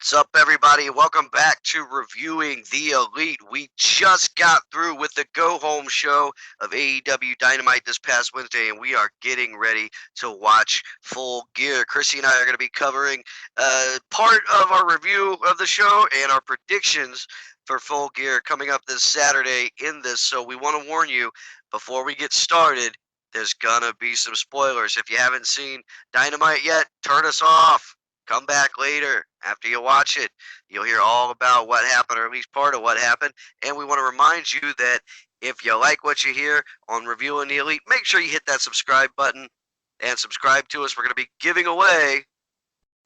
What's up, everybody? Welcome back to Reviewing the Elite. We just got through with the go-home show of AEW Dynamite this past Wednesday, and we are getting ready to watch Full Gear. Chrissy and I are going to be covering part of our review of the show and our predictions for Full Gear coming up this Saturday in this. So we want to warn you, before we get started, there's going to be some spoilers. If you haven't seen Dynamite yet, turn us off. Come back later after you watch it. You'll hear all about what happened, or at least part of what happened. And we want to remind you that if you like what you hear on Reviewing the Elite, make sure you hit that subscribe button and subscribe to us. We're going to be giving away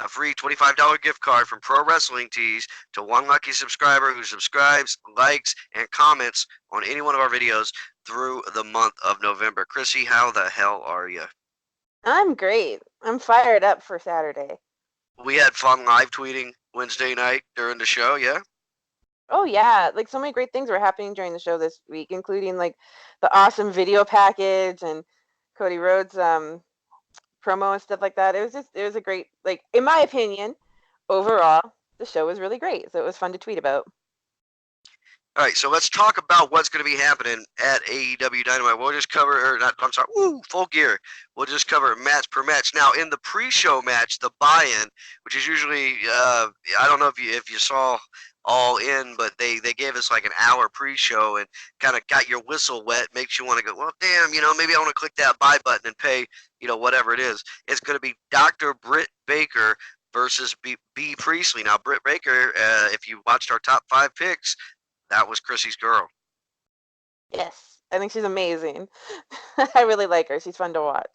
a free $25 gift card from Pro Wrestling Tees to one lucky subscriber who subscribes, likes, and comments on any one of our videos through the month of November. Chrissy, how the hell are you? I'm great. I'm fired up for Saturday. We had fun live tweeting Wednesday night during the show, yeah? Oh yeah, like so many great things were happening during the show this week, including like the awesome video package and Cody Rhodes promo and stuff like that. It was a great, like, in my opinion, overall, the show was really great. So it was fun to tweet about. All right, so let's talk about what's going to be happening at AEW Dynamite. We'll just cover, Full Gear. We'll just cover match per match. Now, in the pre-show match, the buy-in, which is usually, I don't know if you saw All In, but they gave us like an hour pre-show and kind of got your whistle wet, makes you want to go, well, damn, maybe I want to click that buy button and pay, whatever it is. It's going to be Dr. Britt Baker versus B. Priestley. Now, Britt Baker, if you watched our top 5 picks, that was Chrissy's girl. Yes, I think she's amazing. I really like her. She's fun to watch.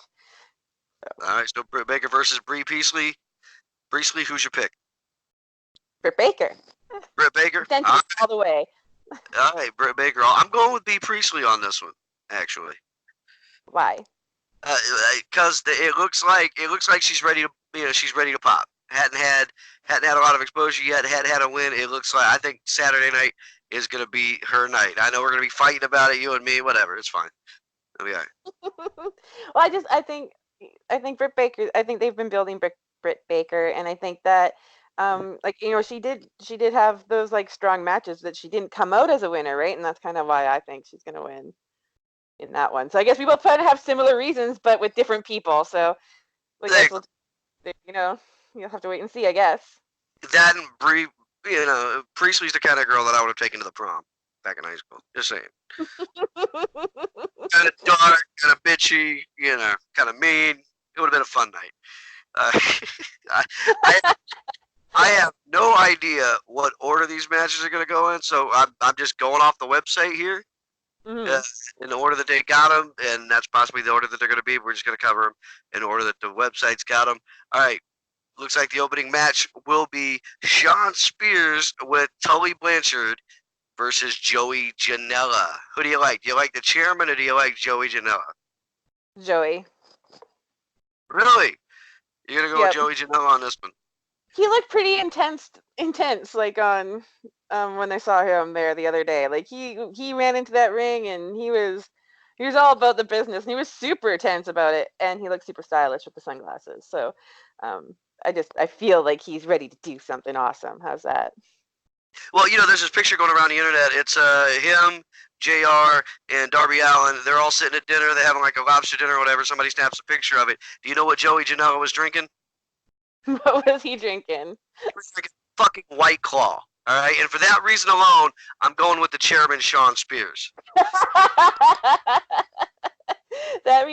So. All right, so Britt Baker versus Bree Priestley. Priestley, who's your pick? Britt Baker. Britt Baker? All the way. All right, Britt Baker. I'm going with B. Priestley on this one, actually. Why? Because it looks like she's ready to pop. Hadn't had a lot of exposure yet. Hadn't had a win. It looks like, I think Saturday night is going to be her night. I know we're going to be fighting about it, you and me, whatever. It's fine. It'll be all right. Well, I think Britt Baker, I think they've been building Britt Baker, and I think that, she did have those, like, strong matches that she didn't come out as a winner, right? And that's kind of why I think she's going to win in that one. So I guess we both kind of have similar reasons, but with different people. So I guess you'll have to wait and see, I guess. That and Bree, Priestley's the kind of girl that I would have taken to the prom back in high school. Just saying. Kind of dark, kind of bitchy, kind of mean. It would have been a fun night. I have no idea what order these matches are going to go in, so I'm just going off the website here. Mm-hmm. In the order that they got them, and that's possibly the order that they're going to be. We're just going to cover them in order that the website's got them. All right. Looks like the opening match will be Shawn Spears with Tully Blanchard versus Joey Janela. Who do you like? Do you like the chairman or do you like Joey Janela? Joey. Really? You're going to go with Joey Janela on this one? He looked pretty intense, like on when I saw him there the other day. Like he ran into that ring and he was all about the business and he was super tense about it, and he looked super stylish with the sunglasses. So I feel like he's ready to do something awesome. How's that? Well, there's this picture going around the internet. It's him, JR, and Darby Allin. They're all sitting at dinner. They're having like a lobster dinner or whatever. Somebody snaps a picture of it. Do you know what Joey Janela was drinking? What was he drinking? He was drinking fucking White Claw. All right, and for that reason alone, I'm going with the chairman, Shawn Spears. That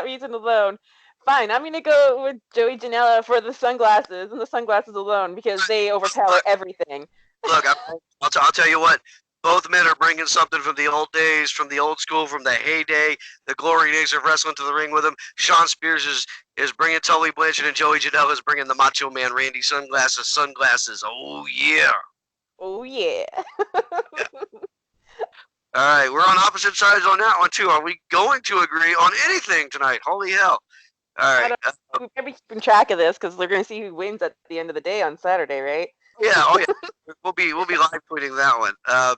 reason alone. Fine, I'm gonna go with Joey Janela for the sunglasses and the sunglasses alone because they overpower everything. Look, I'll tell you what. Both men are bringing something from the old days, from the old school, from the heyday, the glory days of wrestling to the ring with them. Shawn Spears is bringing Tully Blanchard, and Joey Janela is bringing the Macho Man Randy sunglasses. Oh yeah. Oh yeah. Yeah. All right, we're on opposite sides on that one too. Are we going to agree on anything tonight? Holy hell. All right. We're going to be keeping track of this because we're going to see who wins at the end of the day on Saturday, right? Yeah. Oh yeah. we'll be live tweeting that one. All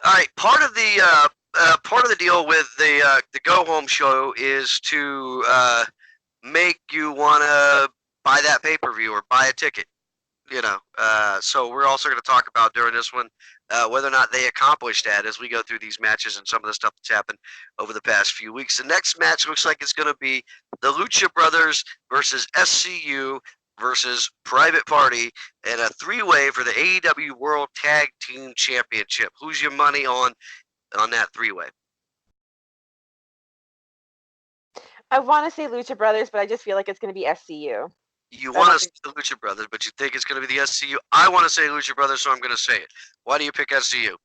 right. Part of the deal with the go home show is to make you want to buy that pay-per-view or buy a ticket. So we're also going to talk about during this one whether or not they accomplished that as we go through these matches and some of the stuff that's happened over the past few weeks. The next match looks like it's going to be the Lucha Brothers versus SCU versus Private Party and a three-way for the AEW World Tag Team Championship. Who's your money on that three-way? I want to say Lucha Brothers, but I just feel like it's going to be SCU. You I want don't to say think. the Lucha Brothers, but you think it's going to be the SCU. I want to say Lucha Brothers, so I'm going to say it. Why do you pick SCU?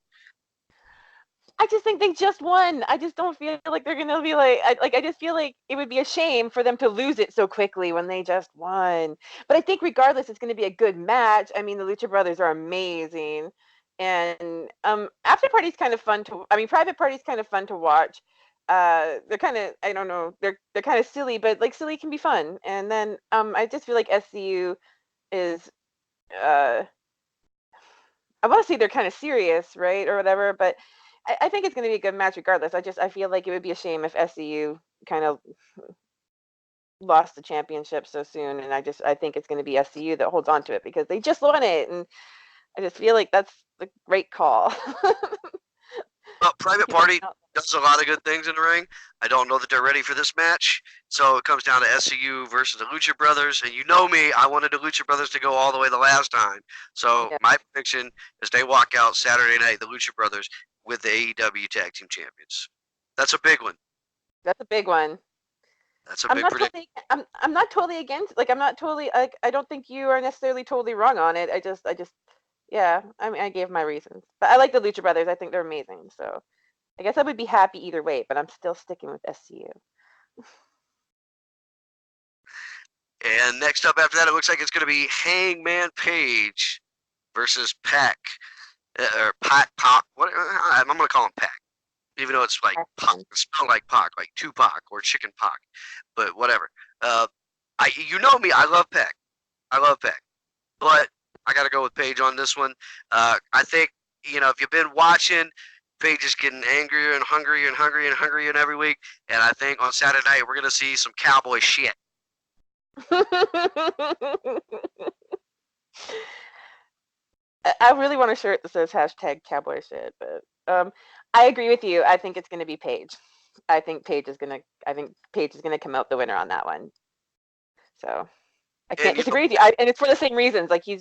I just think they just won. I just don't feel like they're gonna be like. I just feel like it would be a shame for them to lose it so quickly when they just won. But I think regardless, it's going to be a good match. I mean, the Lucha Brothers are amazing, and After Party's kind of fun to. I mean, Private Party's kind of fun to watch. They're kind of, I don't know, they're kind of silly, but like silly can be fun. And then I just feel like SCU is uh I want to say they're kind of serious, right, or whatever. But I think it's going to be a good match regardless. I feel like it would be a shame if SCU kind of lost the championship so soon, and I think it's going to be SCU that holds on to it because they just won it, and I just feel like that's a great call. Well, Private Party does a lot of good things in the ring. I don't know that they're ready for this match, so it comes down to SCU versus the Lucha Brothers. And you know me, I wanted the Lucha Brothers to go all the way the last time. So Yeah, my prediction is they walk out Saturday night, the Lucha Brothers, with the AEW Tag Team Champions. That's a big one. that's a big one. That's a big prediction. I'm not totally against, like, I'm not totally like, I don't think you are necessarily totally wrong on it. I just yeah, I mean, I gave my reasons. But I like the Lucha Brothers. I think they're amazing. So I guess I would be happy either way, but I'm still sticking with SCU. And next up after that, it looks like it's going to be Hangman Page versus Pac. Or Pac. What, I'm going to call him Pac. Even though it's like Pac, it's spelled like Pac, like Tupac or Chicken Pac, but whatever. You know me, I love Pac. I love Pac, but I got to go with Paige on this one. I think if you've been watching, Paige is getting angrier and hungrier and hungrier and hungrier every week, and I think on Saturday night we're gonna see some cowboy shit. I really want a shirt that says hashtag cowboy shit, but I agree with you. I think it's going to be Paige. I think Paige is gonna come out the winner on that one. So I And can't disagree with you. And it's for the same reasons. Like he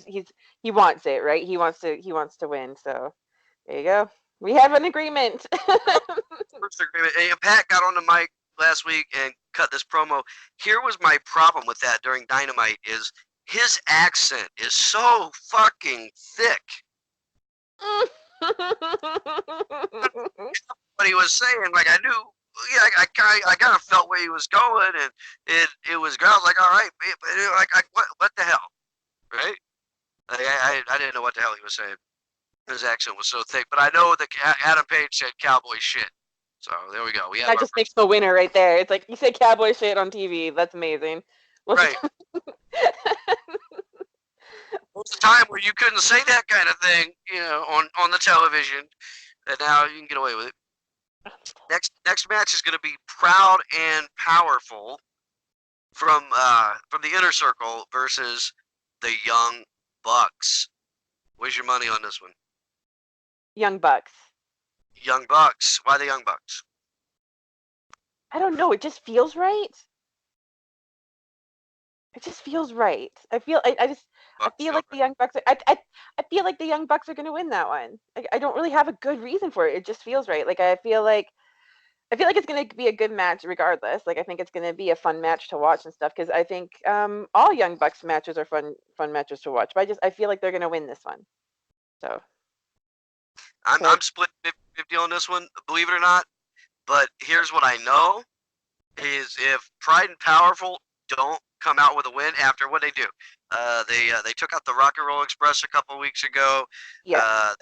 wants it, right? He wants to win. So there you go. We have an agreement. first agreement. And Pat got on the mic last week and cut this promo. Here was my problem with that during Dynamite is his accent is so fucking thick. What he was saying, like I knew, yeah, I kind of felt where he was going, and it was. I was like, all right, but what the hell, right? Like, I didn't know what the hell he was saying. His accent was so thick, but I know that Adam Page said cowboy shit. So there we go. We have That just makes the winner right there. It's like you say cowboy shit on TV. That's amazing. right. There was a time where you couldn't say that kind of thing, on the television, and now you can get away with it. Next match is going to be Proud and Powerful from the Inner Circle versus the Young Bucks. Where's your money on this one? Young Bucks. Young Bucks. Why the Young Bucks? I don't know. It just feels right. It just feels right. I Bucks, feel like the Young Bucks I feel like the Young Bucks are going to win that one. I don't really have a good reason for it. It just feels right. Like I feel like it's going to be a good match regardless. Like I think it's going to be a fun match to watch and stuff because I think all Young Bucks matches are fun matches to watch. But I feel like they're going to win this one. So I'm split 50 on this one, believe it or not. But here's what I know is if Pride and Powerful don't come out with a win after what they do. They took out the Rock and Roll Express a couple of weeks ago. yeah,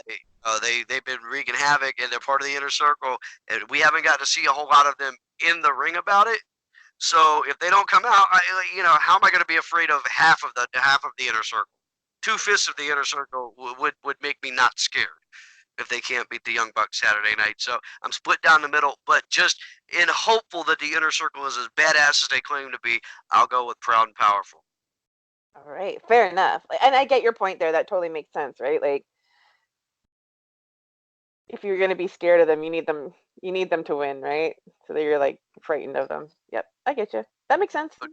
They've been wreaking havoc and they're part of the Inner Circle, and we haven't got to see a whole lot of them in the ring about it. So if they don't come out, how am I going to be afraid of half of the Inner Circle? 2/5 of the Inner Circle would make me not scared if they can't beat the Young Bucks Saturday night. So I'm split down the middle, but just in hopeful that the Inner Circle is as badass as they claim to be, I'll go with Proud and Powerful. All right, fair enough. And I get your point there. That totally makes sense, right? Like, if you're gonna be scared of them, you need them to win, right? So that you're like frightened of them. Yep, I get you. That makes sense. But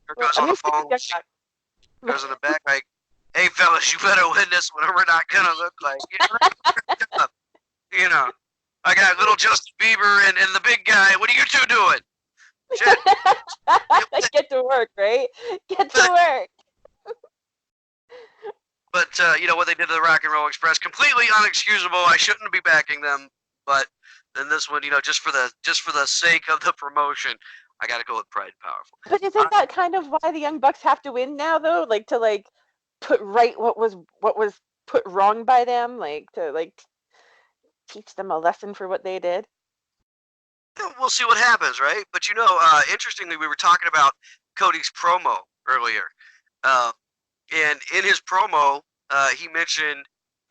her Well, goes I'm on the gonna stick with phone. Young She goes in the back like, "Hey, fellas, you better win this one, or we're not gonna look like you know." I got little Justin Bieber and the big guy. What are you two doing? Shit. Get to work, right? Get to work. But what they did to the Rock and Roll Express, completely unexcusable. I shouldn't be backing them, but then this one, just for the sake of the promotion, I got to go with Pride and Powerful. But isn't that kind of why the Young Bucks have to win now, though? Like to put right what was put wrong by them, like to teach them a lesson for what they did. We'll see what happens, right? But interestingly, we were talking about Cody's promo earlier, uh, and in his promo, he mentioned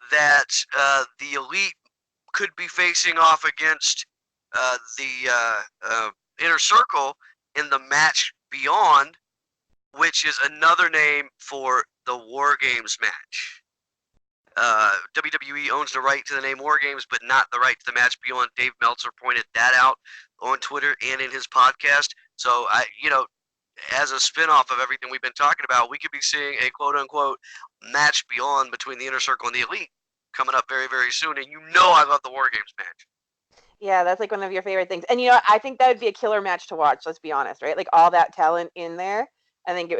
that the Elite could be facing off against the Inner Circle in the match Beyond, which is another name for the War Games match. WWE owns the right to the name War Games, but not the right to the match Beyond. Dave Meltzer pointed that out on Twitter and in his podcast. So as a spinoff of everything we've been talking about, we could be seeing a quote-unquote match Beyond between the Inner Circle and the Elite coming up very, very soon. And I love the War Games match. Yeah, that's like one of your favorite things. And I think that would be a killer match to watch, let's be honest, right? Like all that talent in there. I think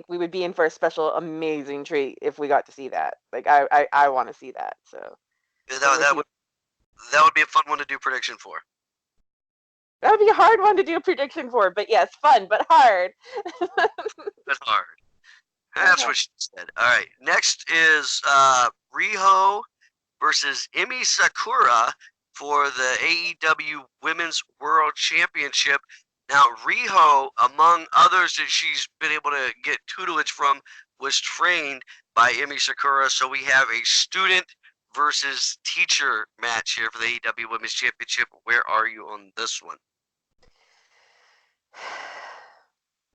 we would be in for a special amazing treat if we got to see that. Like I want to see that. So that would be a fun one to do prediction for. That would be a hard one to do a prediction for, but yes, fun, but hard. But hard. That's what she said. All right. Next is Riho versus Emi Sakura for the AEW Women's World Championship. Now, Riho, among others that she's been able to get tutelage from, was trained by Emi Sakura. So we have a student versus teacher match here for the AEW Women's Championship. Where are you on this one?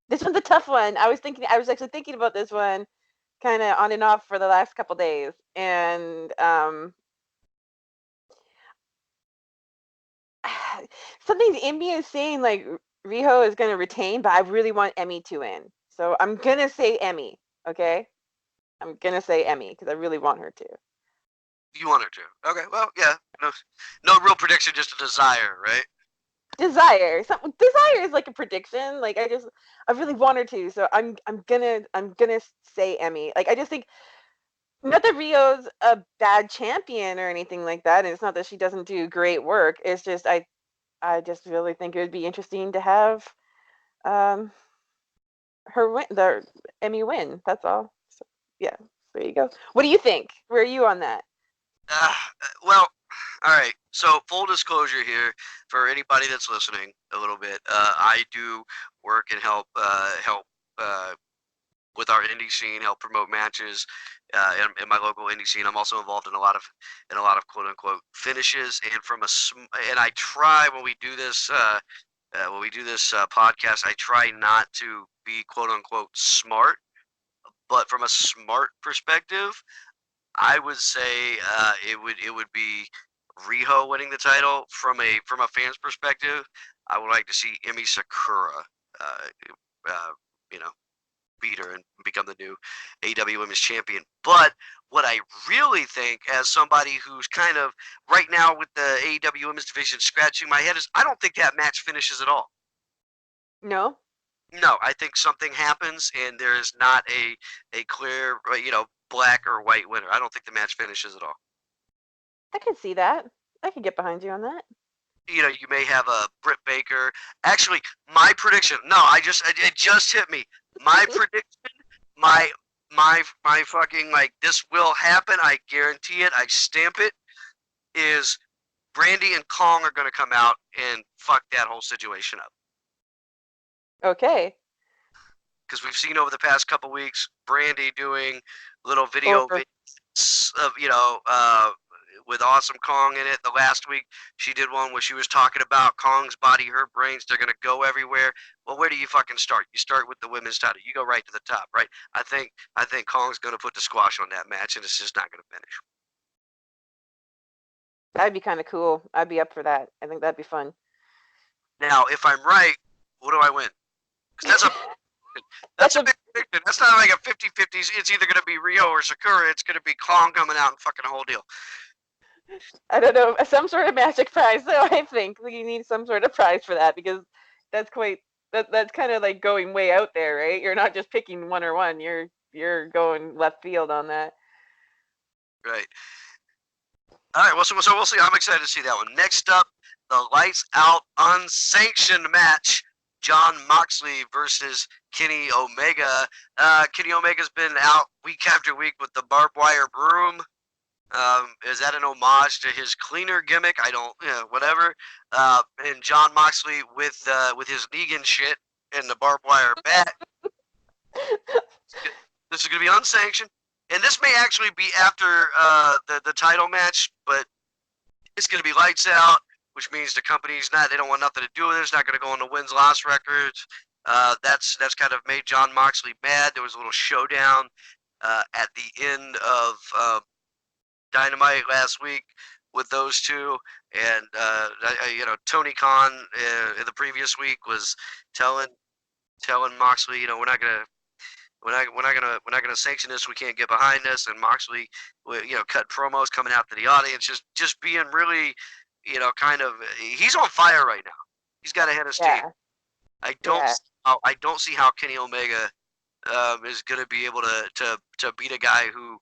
This one's a tough one. I was actually thinking about this one kind of on and off for the last couple days. And something Emi is saying like Riho is going to retain, but I really want Emi to win. So I'm going to say Emi, okay? I'm going to say Emi because I really want her to. You want her to? Okay, well, yeah. No real prediction, just a desire, right? Desire. Desire is like a prediction. Like I really want her to. So I'm gonna say Emi. Like I just think not that Rio's a bad champion or anything like that, and it's not that she doesn't do great work. It's just I just really think it would be interesting to have her win, the Emi win. That's all. So, yeah, there you go. What do you think? Where are you on that? Well, all right. So full disclosure here for anybody that's listening a little bit. I do work and help with our indie scene, help promote matches in my local indie scene. I'm also involved in a lot of quote unquote finishes, and I try when we do this podcast, I try not to be quote unquote smart, but from a smart perspective, I would say it would be Riho winning the title. From a fan's perspective, I would like to see Emi Sakura, uh, uh, you know, beat her and become the new AEW Women's Champion. But what I really think, as somebody who's kind of right now with the AEW Women's Division scratching my head, is I don't think that match finishes at all. No. No, I think something happens and there is not a clear, black or white winner. I don't think the match finishes at all. I can see that. I can get behind you on that. You may have a Britt Baker. Actually, my prediction. No, it just hit me. My prediction, my fucking like this will happen. I guarantee it. I stamp it. Is Brandy and Kong are going to come out and fuck that whole situation up. Okay. Because we've seen over the past couple weeks Brandy doing little video videos of with Awesome Kong in it. The last week she did one where she was talking about Kong's body, her brains. They're gonna go everywhere. Well, where do you fucking start? You start with the women's title. You go right to the top, right? I think Kong's gonna put the squash on that match, and it's just not gonna finish. That'd be kind of cool. I'd be up for that. I think that'd be fun. Now, if I'm right, what do I win? Because that's a That's that's a a big prediction. That's not like a 50-50. It's either gonna be Rio or Sakura. It's gonna be Kong coming out and fucking the whole deal. I don't know, some sort of magic prize. So I think you need some sort of prize for that because that's quite that's kind of like going way out there, right? You're not just picking one or one. You're going left field on that. Right. All right. Well, so we'll see. I'm excited to see that one. Next up, the lights out unsanctioned match: John Moxley versus Kenny Omega. Kenny Omega's been out week after week with the barbed wire broom. Is that an homage to his cleaner gimmick? I don't, whatever. And John Moxley with his Negan shit and the barbed wire bat. This is gonna be unsanctioned, and this may actually be after the title match, but it's gonna be lights out, which means the company's not. They don't want nothing to do with it. It's not gonna go on the wins loss records. That's kind of made John Moxley mad. There was a little showdown at the end of Dynamite last week with those two, and Tony Khan in the previous week was telling Moxley, we're not gonna sanction this. We can't get behind this. And Moxley, cut promos coming out to the audience, just being really, kind of. He's on fire right now. He's got a head of steam. Yeah. I don't. Yeah. I don't see how Kenny Omega is gonna be able to beat a guy who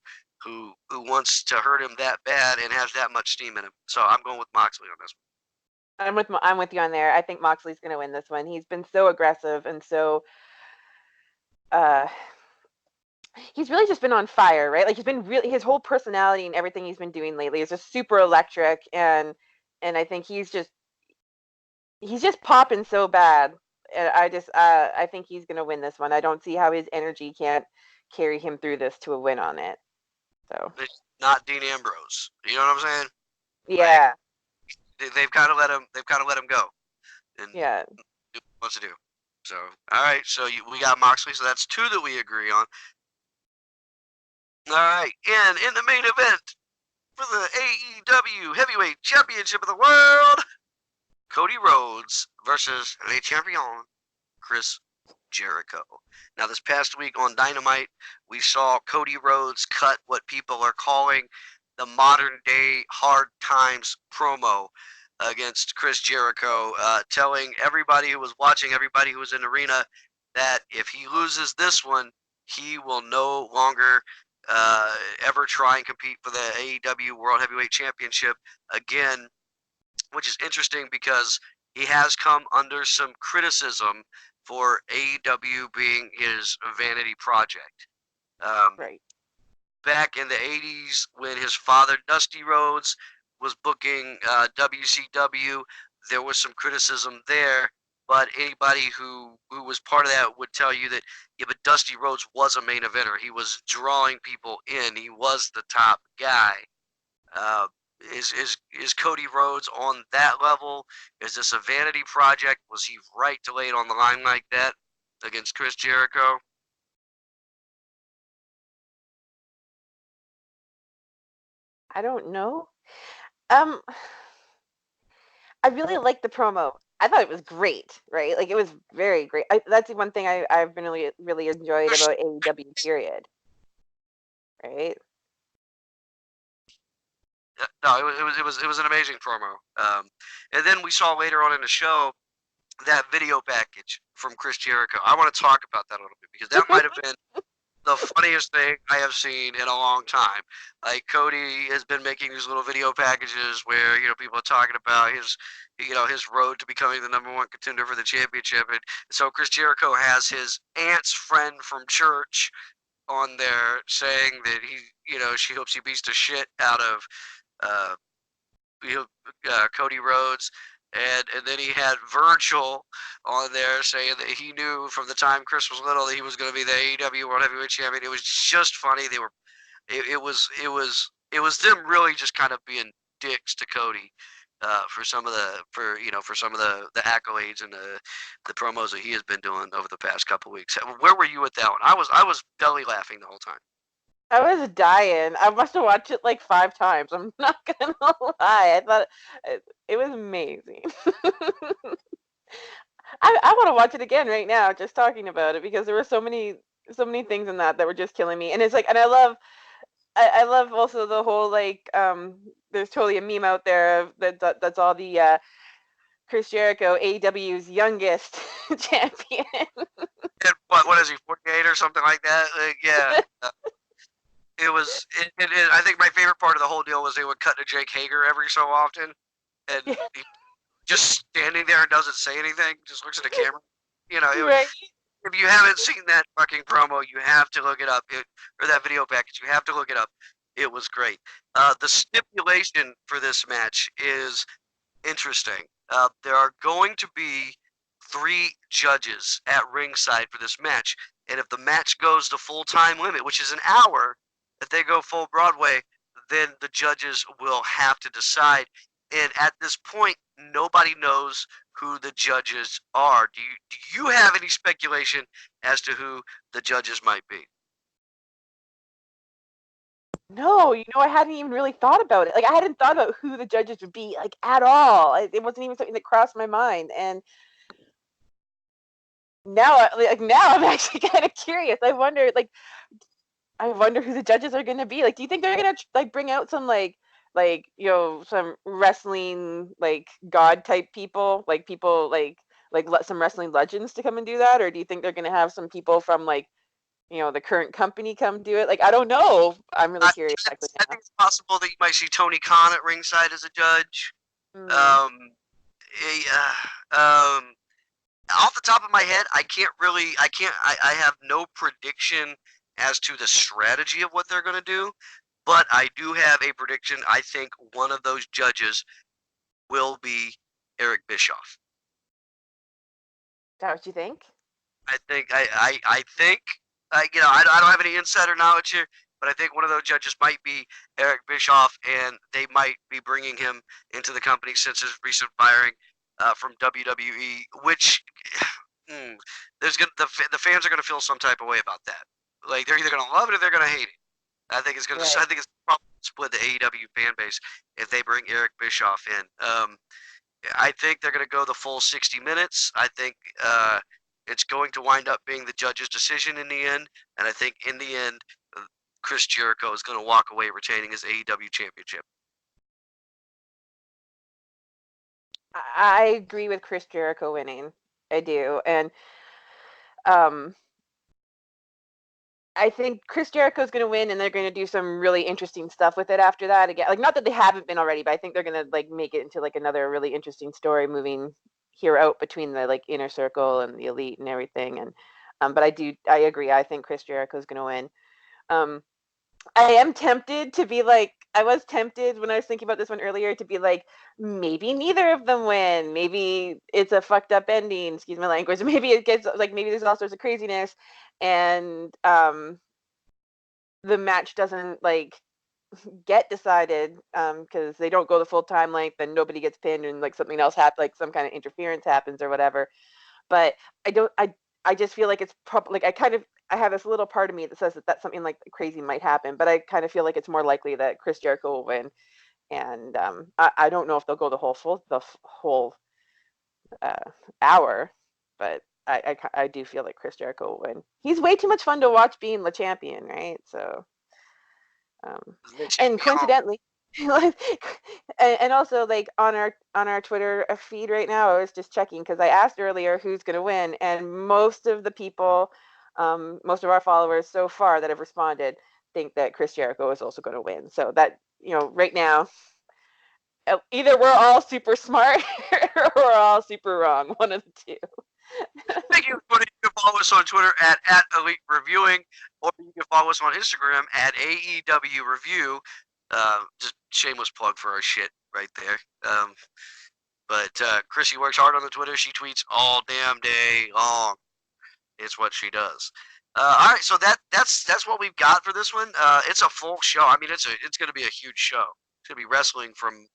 wants to hurt him that bad and has that much steam in him. So I'm going with Moxley on this one. I'm with you on there. I think Moxley's going to win this one. He's been so aggressive and so uh he's really just been on fire, right? Like he's been really his whole personality and everything he's been doing lately is just super electric and I think he's just popping so bad. And I think he's going to win this one. I don't see how his energy can't carry him through this to a win on it. So It's not Dean Ambrose. You know what I'm saying? yeah. Like, they've kind of let him. They've kind of let him go, and Yeah. do what he wants to do. So all right. So we got Moxley. So that's two that we agree on. All right. And in the main event for the AEW Heavyweight Championship of the World, Cody Rhodes versus Le Champion Chris Jericho. Now, this past week on Dynamite, we saw Cody Rhodes cut what people are calling the modern day hard times promo against Chris Jericho, telling everybody who was watching, everybody who was in the arena, that if he loses this one, he will no longer ever try and compete for the AEW World Heavyweight Championship again, which is interesting because he has come under some criticism for AEW being his vanity project. Right. Back in the 80s, when his father, Dusty Rhodes, was booking WCW, there was some criticism there. But anybody who was part of that would tell you that, yeah, but Dusty Rhodes was a main eventer. He was drawing people in. He was the top guy. Uh, is Cody Rhodes on that level? Is this a vanity project? Was he right to lay it on the line like that against Chris Jericho? I don't know. Um I really liked the promo. I thought it was great, right? Like it was very great. That's the one thing I've been really enjoyed about AEW period, right? No, it was an amazing promo. And then we saw later on in the show that video package from Chris Jericho. I want to talk about that a little bit because that might have been the funniest thing I have seen in a long time. Like Cody has been making these little video packages where people are talking about his road to becoming the #1 contender for the championship, and so Chris Jericho has his aunt's friend from church on there saying that she hopes he beats the shit out of uh, Cody Rhodes. And then he had Virgil on there saying that he knew from the time Chris was little that he was going to be the AEW World Heavyweight Champion. It was just funny. It was it was them really just kind of being dicks to Cody for some of the accolades and the promos that he has been doing over the past couple weeks. Where were you at that one? I was belly laughing the whole time. I was dying. I must have watched it like 5 times. I'm not gonna lie. I thought it was amazing. I want to watch it again right now, just talking about it because there were so many things in that were just killing me. And it's like, and I love also the whole like there's totally a meme out there of that's all the Chris Jericho, AEW's youngest champion. And what is he, 48 or something like that? Yeah. It was. I think my favorite part of the whole deal was they would cut to Jake Hager every so often, and Yeah. he just standing there and doesn't say anything, just looks at the camera. Right? If you haven't seen that fucking promo, you have to look it up. Or that video package, you have to look it up. It was great. The stipulation for this match is interesting. There are going to be 3 judges at ringside for this match, and if the match goes the full time limit, which is an hour, if they go full Broadway, then the judges will have to decide. And at this point, nobody knows who the judges are. Do you have any speculation as to who the judges might be? No, I hadn't even really thought about it. Like I hadn't thought about who the judges would be like at all. It wasn't even something that crossed my mind. And now I'm actually kind of curious. I wonder who the judges are going to be. Like, do you think they're going to like bring out some some wrestling like god type people, like people like some wrestling legends to come and do that, or do you think they're going to have some people from like the current company come do it? Like, I don't know. I'm really I, curious actually I now. think it's possible that you might see Tony Khan at ringside as a judge. Mm, Um, um, Off the top of my head, I can't, I have no prediction as to the strategy of what they're going to do, but I do have a prediction. I think one of those judges will be Eric Bischoff. is that what you think? I think, I don't have any insider knowledge here, but I think one of those judges might be Eric Bischoff, and they might be bringing him into the company since his recent firing from WWE, which the fans are gonna feel some type of way about that. Like they're either gonna love it or they're gonna hate it. Right. I think it's probably split the AEW fan base if they bring Eric Bischoff in. I think they're gonna go the full 60 minutes. I think it's going to wind up being the judge's decision in the end, and I think in the end, Chris Jericho is going to walk away retaining his AEW championship. I agree with Chris Jericho winning. I do. And um I think Chris Jericho's going to win, and they're going to do some really interesting stuff with it after that. Again, like not that they haven't been already, but I think they're going to like make it into like another really interesting story moving here out between the like inner circle and the elite and everything. And but I agree. I think Chris Jericho's going to win. Um, I am tempted to be like, I was tempted when I was thinking about this one earlier to be like, maybe neither of them win. Maybe it's a fucked up ending. Excuse my language. Maybe it gets like maybe there's all sorts of craziness, and the match doesn't like get decided because they don't go the full time length, and nobody gets pinned, and like something else happens, like some kind of interference happens or whatever. But I don't. I just feel like it's probably like I have this little part of me that says that something like crazy might happen, but I kind of feel like it's more likely that Chris Jericho will win, and I don't know if they'll go the whole uh, hour, but I do feel like Chris Jericho will win. He's way too much fun to watch being the champion, right? So um, and coincidentally, and also like on our Twitter feed right now, I was just checking because I asked earlier who's going to win, and most of the people, most of our followers so far that have responded think that Chris Jericho is also going to win. So that right now, either we're all super smart or we're all super wrong. One of the two. Thank you, everybody. You can follow us on Twitter at Elite Reviewing, or you can follow us on Instagram at AEW Review. Just shameless plug for our shit right there. But Chrissy works hard on the Twitter. She tweets all damn day long. It's what she does. All right, so that's what we've got for this one. It's a full show. I mean, it's going to be a huge show. It's going to be wrestling from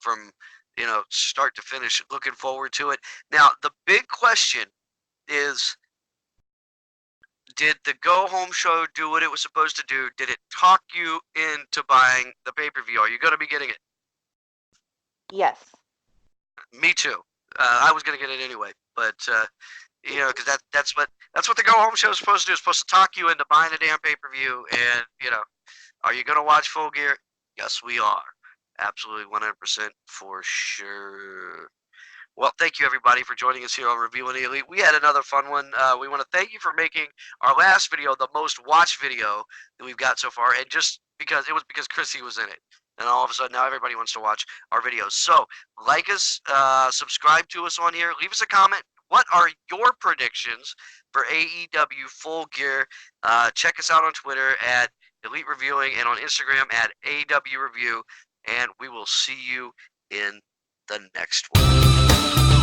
start to finish. Looking forward to it. Now, the big question is, did the go home show do what it was supposed to do? Did it talk you into buying the pay per view? Are you going to be getting it? Yes. Me too. I was going to get it anyway, but because that's what the go home show is supposed to do. It's supposed to talk you into buying a damn pay per view, and are you going to watch Full Gear? Yes, we are. Absolutely, 100% for sure. Well, thank you everybody for joining us here on Reviewing the Elite. We had another fun one. We want to thank you for making our last video the most watched video that we've got so far, and just because Chrissy was in it, and all of a sudden now everybody wants to watch our videos. So like us, subscribe to us on here, leave us a comment. What are your predictions for AEW Full Gear? Check us out on Twitter at Elite Reviewing and on Instagram at AEW Review, and we will see you in the next one.